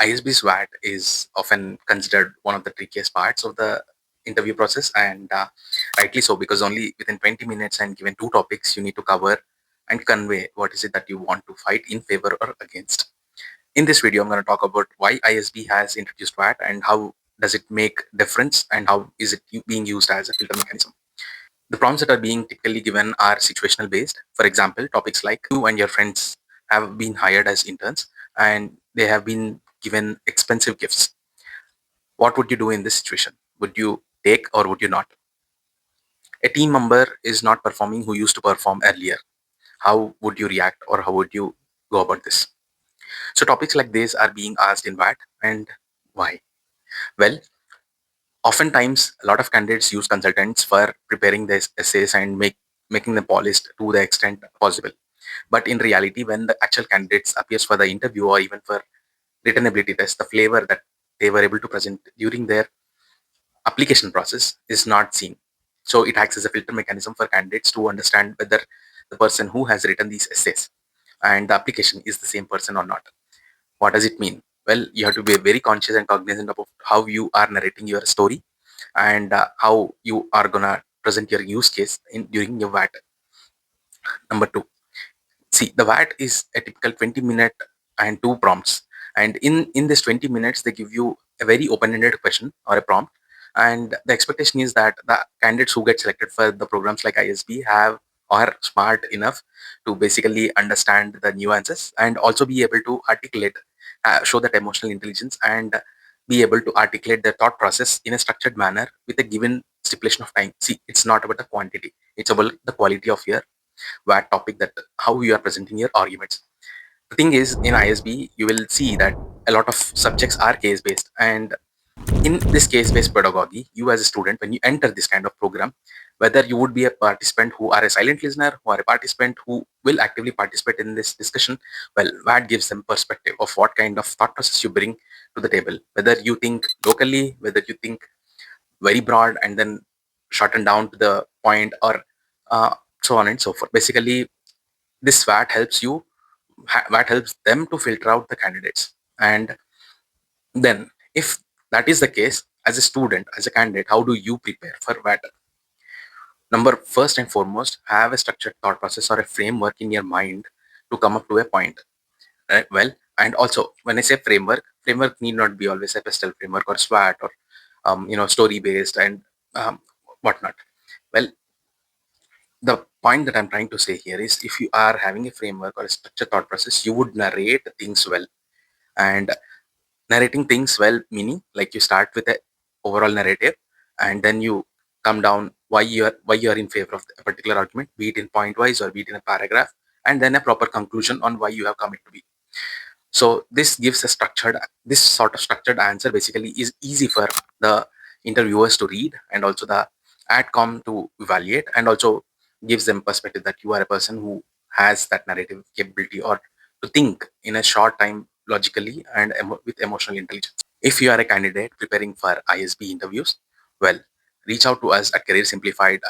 ISB SWAT is often considered one of the trickiest parts of the interview process, and rightly so, because only within 20 minutes and given two topics, you need to cover and convey what is it that you want to fight in favor or against. In this video, I'm going to talk about why ISB has introduced WAT and how does it make difference and how is it being used as a filter mechanism. The prompts that are being typically given are situational based. For example, topics like you and your friends have been hired as interns and they have been given expensive gifts. What would you do in this situation? Would you take or would you not? A team member is not performing who used to perform earlier. How would you react or how would you go about this? So topics like this are being asked in WAT, and why? Well, oftentimes a lot of candidates use consultants for preparing their essays and making them polished to the extent possible. But in reality, when the actual candidates appears for the interview or even for written ability test, the flavor that they were able to present during their application process is not seen. So it acts as a filter mechanism for candidates to understand whether the person who has written these essays and the application is the same person or not. What does it mean? Well, you have to be very conscious and cognizant about how you are narrating your story and how you are gonna present your use case in during your WAT. Number two, see, the WAT is a typical 20-minute and two prompts. And in this 20 minutes, they give you a very open-ended question or a prompt. And the expectation is that the candidates who get selected for the programs like ISB have are smart enough to basically understand the nuances and also be able to articulate, show that emotional intelligence and be able to articulate their thought process in a structured manner with a given stipulation of time. See, it's not about the quantity; it's about the quality of your WAT topic, that how you are presenting your arguments. The thing is, in ISB, you will see that a lot of subjects are case based, and in this case based pedagogy, you as a student, when you enter this kind of program, whether you would be a participant who are a silent listener or a participant who will actively participate in this discussion, well, WAT gives them perspective of what kind of thought process you bring to the table, whether you think locally, whether you think very broad and then shorten down to the point, or so on and so forth. Basically, this WAT helps them to filter out the candidates. And then, if that is the case, as a student, as a candidate, how do you prepare for WAT? Number first and foremost, have a structured thought process or a framework in your mind to come up to a point. Right? Well, and also when I say framework need not be always a pestle framework or SWAT or story based and um, whatnot. Well, the point that I'm trying to say here is, if you are having a framework or a structured thought process, you would narrate things well. And narrating things well, meaning like you start with a overall narrative and then you come down why you are in favor of a particular argument, be it in point wise or be it in a paragraph, and then a proper conclusion on why you have come it to be. So this gives a this sort of structured answer basically is easy for the interviewers to read and also the adcom to evaluate, and also gives them perspective that you are a person who has that narrative capability or to think in a short time logically and with emotional intelligence. If you are a candidate preparing for ISB interviews, well, reach out to us at Career Simplified